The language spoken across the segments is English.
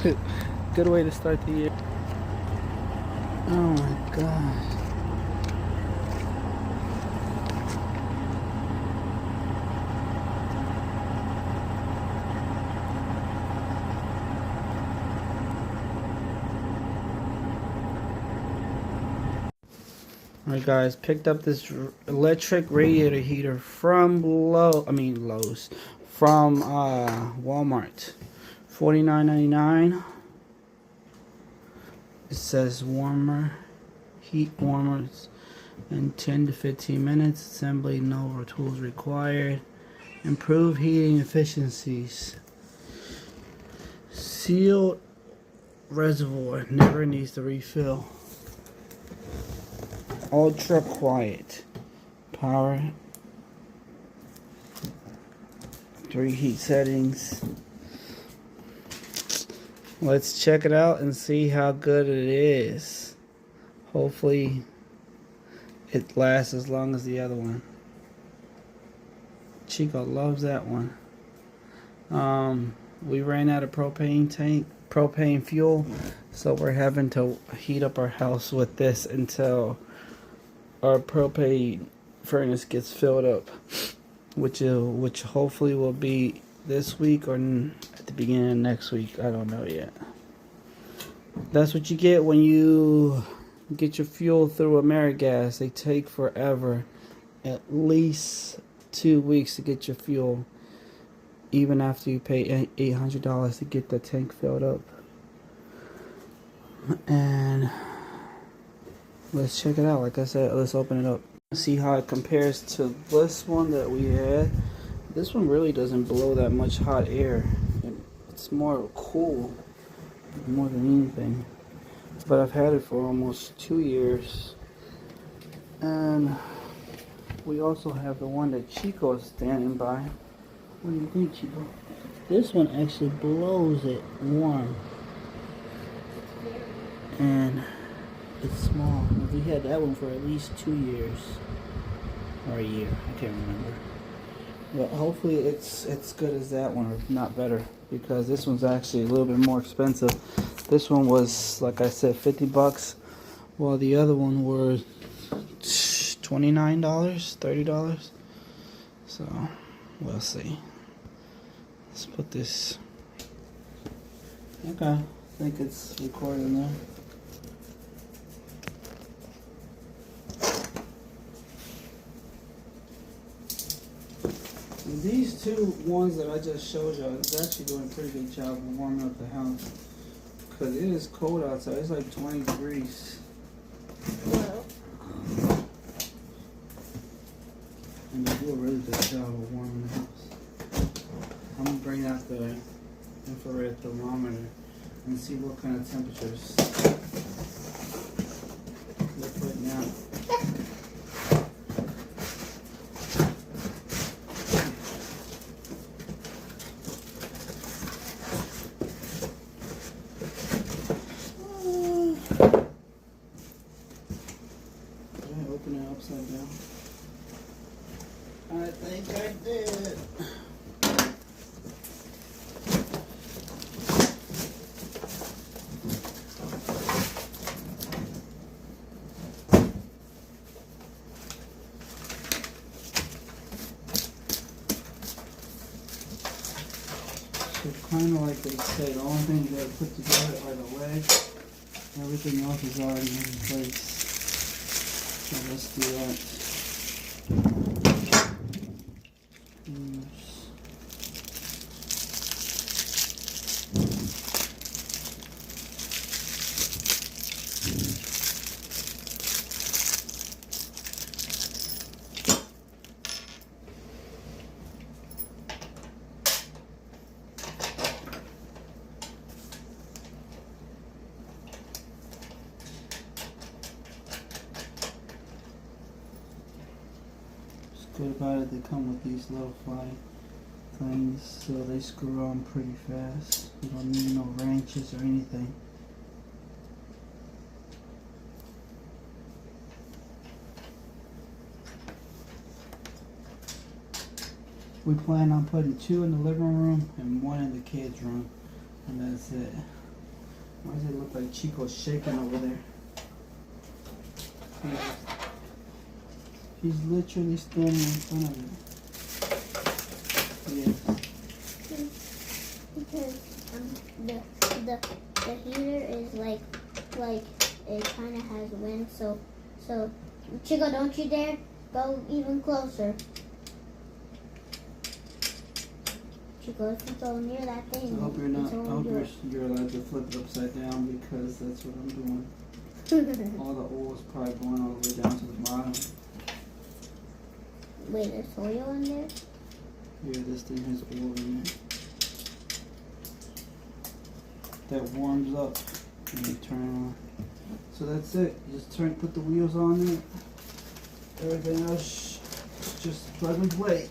Good way to start the year. Oh my gosh. Alright guys, picked up this electric radiator heater from Lowe's, from Walmart. $49.99. It says heat warmers in 10 to 15 minutes. Assembly, no tools required. Improve heating efficiencies. Sealed reservoir, never needs to refill. Ultra quiet. Power. 3 heat settings. Let's check it out and see how good it is. Hopefully it lasts as long as the other one. Chico loves that one. We ran out of propane fuel, so we're having to heat up our house with this until our propane furnace gets filled up, which hopefully will be this week or at the beginning of next week. I don't know yet. That's what you get when you get your fuel through Amerigas. They take forever, at least 2 weeks to get your fuel, even after you pay $800 to get the tank filled up. And let's check it out. Like I said, let's open it up. See how it compares to this one that we had. This one really doesn't blow that much hot air. It's more cool, more than anything. But I've had it for almost 2 years. And we also have the one that Chico is standing by. What do you think, Chico? This one actually blows it warm. And it's small. We had that one for at least 2 years. Or a year, I can't remember. But hopefully it's good as that one, or if not better, because this one's actually a little bit more expensive. This one was, like I said, $50, while the other one was $29, $30. So we'll see. Let's put this. Okay, I think it's recording there. These two ones that I just showed you is actually doing a pretty good job of warming up the house, because it is cold outside. It's like 20 degrees. Wow. And they do a really good job of warming the house. I'm going to bring out the infrared thermometer and see what kind of temperatures they're putting out. Open it upside down. I think I did. So kind of like they say, the only thing you got to put together are the legs. Everything else is already in place. So let's do that. Good about it, they come with these little fly things, so they screw on pretty fast. You don't need no wrenches or anything. We plan on putting 2 in the living room and 1 in the kids' room, and that's it. Why does it look like Chico's shaking over there? He's literally standing in front of it. Yes. Because the heater is like it kind of has wind, so Chico, don't you dare go even closer. Chico, if you go near that thing, I hope you're not. I hope you're allowed to flip it upside down, because that's what I'm doing. All the oil is probably going all the way down to the bottom. Wait, there's oil in there? Yeah, this thing has oil in it. That warms up and you turn it on. So that's it. You just put the wheels on there. Everything else is just plug and play.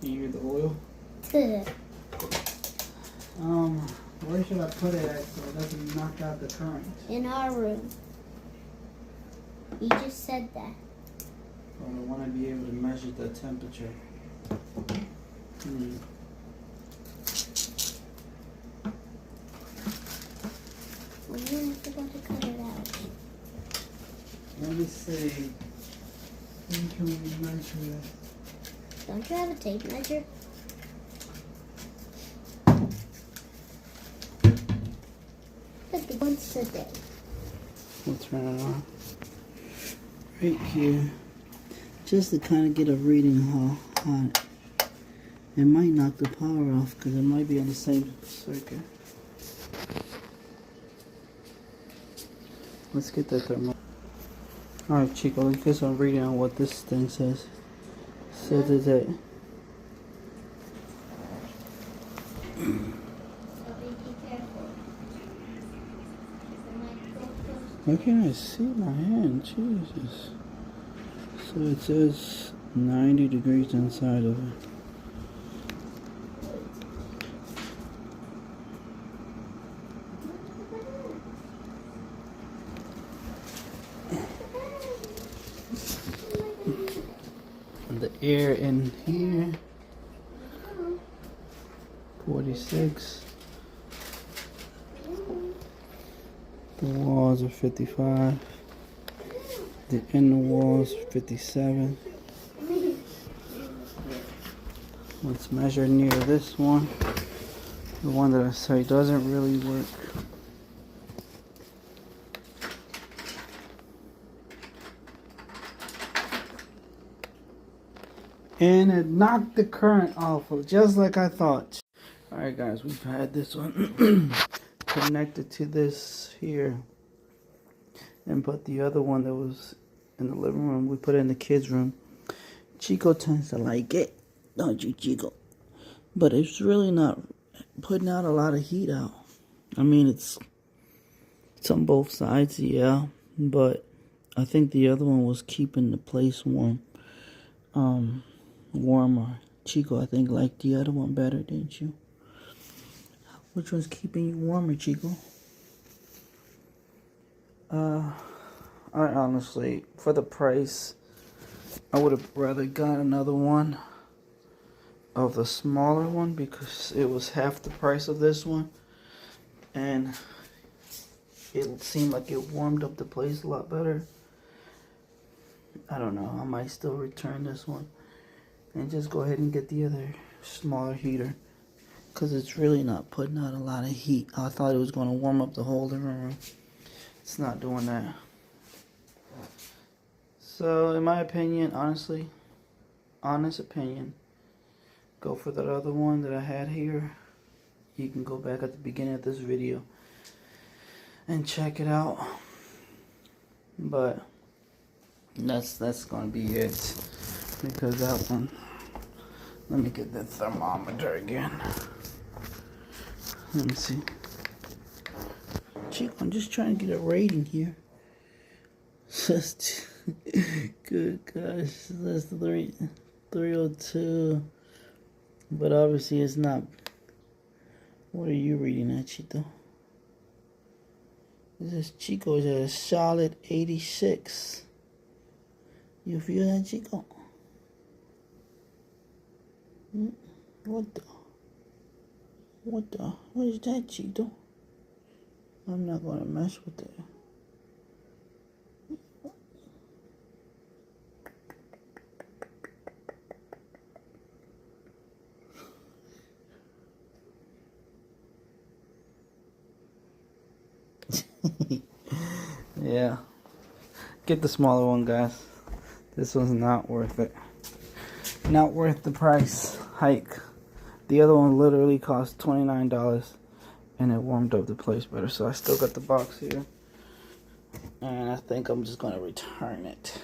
Can you hear the oil? Where should I put it at so it doesn't knock out the current? In our room. You just said that. Well, I want to be able to measure the temperature. Well, you have to go to cut it out. Let me see. When can we measure that? Don't you have a tape measure? 50 once a day. We'll turn it on. Right here. Just to kind of get a reading how hot. It might knock the power off because it might be on the same circuit. Let's get that thermometer. Alright, Chico, let's get some reading on what this thing says. Says is that why can't I see my hand? Jesus. So it says 90 degrees inside of it. And the air in here, 46. The walls are 55. The inner walls 57. Let's measure near this one. The one that I say doesn't really work. And it knocked the current off, just like I thought. Alright guys, we've had this one connected to this here. And put the other one that was in the living room, we put it in the kids' room. Chico tends to like it, don't you, Chico? But it's really not putting out a lot of heat out. I mean, it's on both sides, yeah. But I think the other one was keeping the place warm. Warmer. Chico, I think, liked the other one better, didn't you? Which one's keeping you warmer, Chico? I honestly, for the price, I would have rather got another one of the smaller one because it was half the price of this one. And it seemed like it warmed up the place a lot better. I don't know, I might still return this one and just go ahead and get the other smaller heater, because it's really not putting out a lot of heat. I thought it was going to warm up the whole living room. It's not doing that. So in my opinion, honest opinion, go for that other one that I had here. You can go back at the beginning of this video and check it out. But that's gonna be it, because that one, let me get that thermometer again. Let me see. Chico, I'm just trying to get a rating here. Just good gosh, that's 302. But obviously it's not. What are you reading at, Chito? This is Chico is at a solid 86. You feel that, Chico? What the? What is that, Cheeto? I'm not gonna mess with it. Yeah. Get the smaller one, guys. This one's not worth it. Not worth the price hike. The other one literally cost $29 and it warmed up the place better. So I still got the box here. And I think I'm just gonna return it.